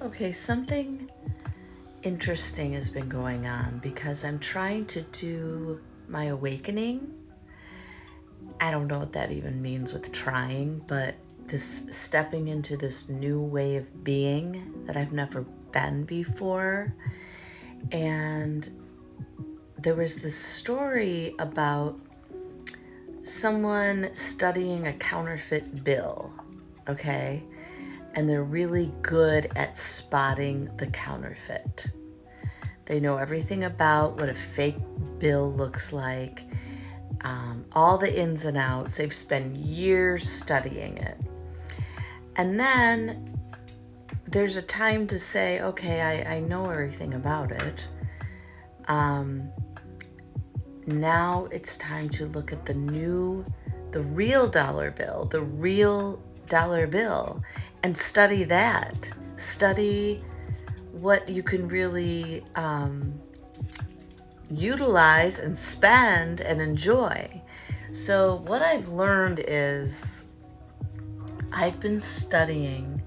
Okay, something interesting has been going on because I'm trying to do my awakening. I don't know what that even means with trying, but this stepping into this new way of being that I've never been before. And there was this story about someone studying a counterfeit bill, okay? And they're really good at spotting the counterfeit. They know everything about what a fake bill looks like, all the ins and outs. They've spent years studying it. And then there's a time to say, okay, I know everything about it. Now it's time to look at the real dollar bill, and study that. Study what you can really utilize and spend and enjoy. So what I've learned is I've been studying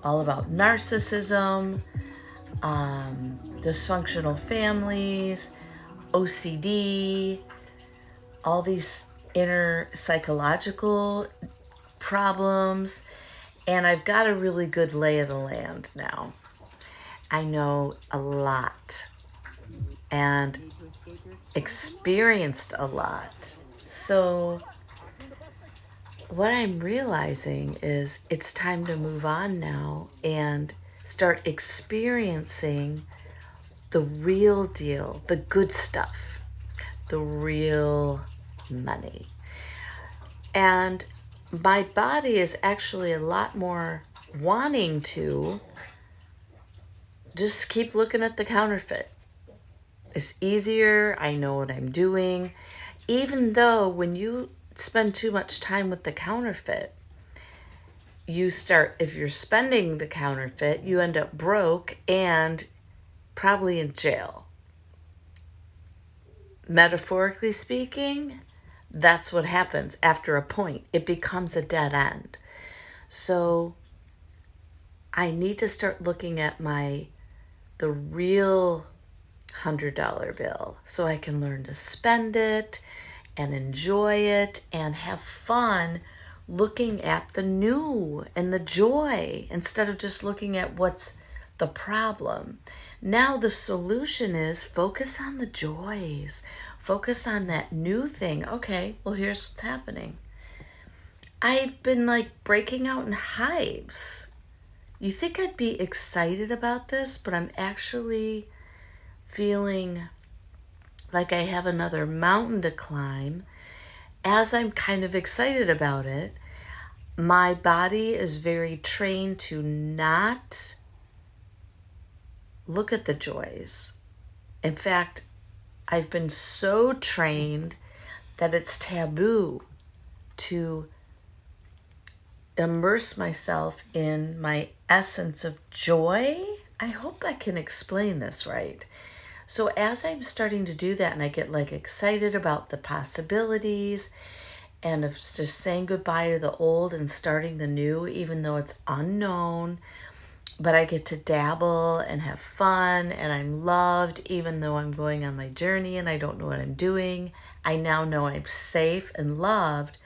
all about narcissism, dysfunctional families, OCD, all these inner psychological problems, and I've got a really good lay of the land now. I know a lot and experienced a lot. So what I'm realizing is it's time to move on now and start experiencing the real deal, the good stuff, the real money. And my body is actually a lot more wanting to just keep looking at the counterfeit. It's easier. I know what I'm doing. Even though when you spend too much time with the counterfeit, if you're spending the counterfeit, you end up broke and probably in jail. Metaphorically speaking, that's what happens after a point. It becomes a dead end. So I need to start looking at the real $100 bill so I can learn to spend it and enjoy it and have fun looking at the new and the joy instead of just looking at what's the problem. Now the solution is focus on the joys. Focus on that new thing. Okay, well, here's what's happening. I've been breaking out in hives. You think I'd be excited about this, but I'm actually feeling like I have another mountain to climb. As I'm kind of excited about it, my body is very trained to not look at the joys. In fact, I've been so trained that it's taboo to immerse myself in my essence of joy. I hope I can explain this right. So as I'm starting to do that and I get excited about the possibilities and of just saying goodbye to the old and starting the new, even though it's unknown, but I get to dabble and have fun and I'm loved even though I'm going on my journey and I don't know what I'm doing. I now know I'm safe and loved.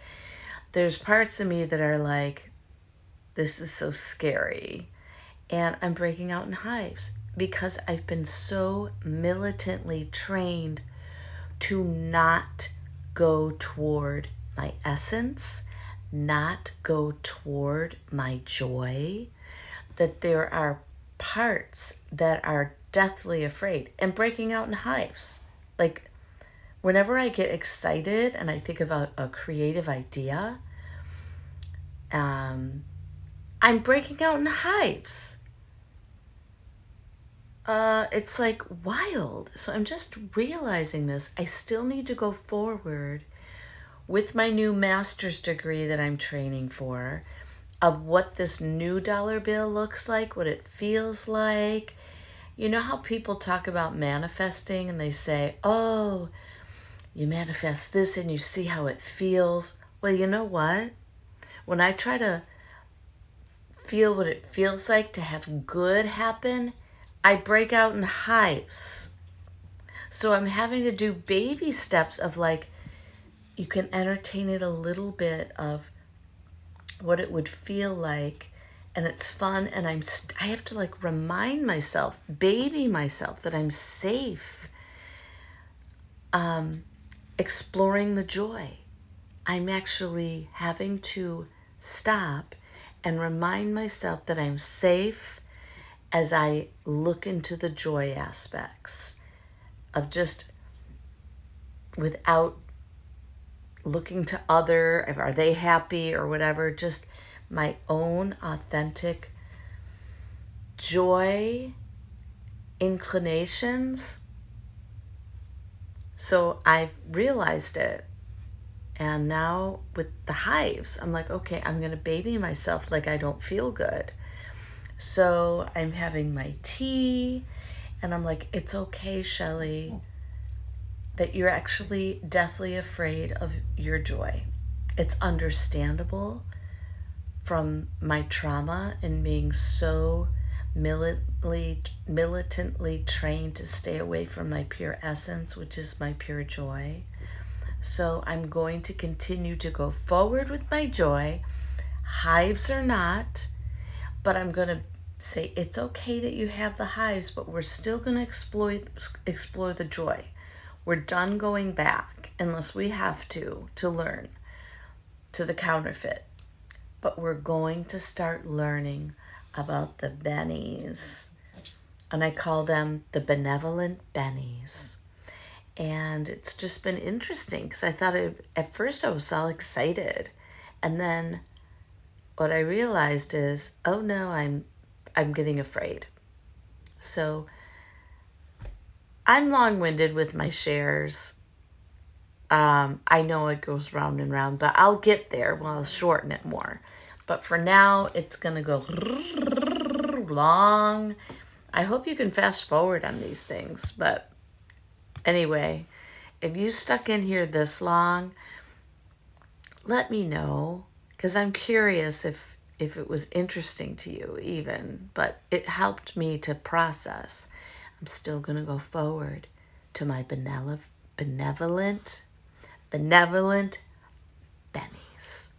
There's parts of me that are like, this is so scary. And I'm breaking out in hives because I've been so militantly trained to not go toward my essence, not go toward my joy, that there are parts that are deathly afraid and breaking out in hives. Whenever I get excited and I think about a creative idea, I'm breaking out in hives. It's wild. So I'm just realizing this. I still need to go forward with my new master's degree that I'm training for, of what this new dollar bill looks like, what it feels like. You know how people talk about manifesting and they say, oh, you manifest this and you see how it feels. Well, you know what? When I try to feel what it feels like to have good happen, I break out in hives. So I'm having to do baby steps of like, you can entertain it a little bit of what it would feel like, and it's fun, and I have to like remind myself, baby myself, that I'm safe, exploring the joy. I'm actually having to stop and remind myself that I'm safe as I look into the joy aspects of just, without looking to other, are they happy or whatever, just my own authentic joy inclinations. So I realized it. And now with the hives, I'm like, okay, I'm going to baby myself like I don't feel good. So I'm having my tea, and I'm like, it's okay, Shelley, that you're actually deathly afraid of your joy. It's understandable from my trauma and being so militantly trained to stay away from my pure essence, which is my pure joy. So I'm going to continue to go forward with my joy, hives or not, but I'm going to say it's okay that you have the hives, but we're still going to explore the joy. We're done going back, unless we have to learn, to the counterfeit. But we're going to start learning about the bennies. And I call them the benevolent bennies. And it's just been interesting because I thought at first I was all excited. And then what I realized is, oh no, I'm getting afraid. So I'm long-winded with my shares. I know it goes round and round, but I'll get there. Well, I'll shorten it more. But for now, it's going to go long. I hope you can fast forward on these things. But anyway, if you stuck in here this long, let me know, because I'm curious if it was interesting to you even. But it helped me to process. I'm still going to go forward to my benevolent bennies.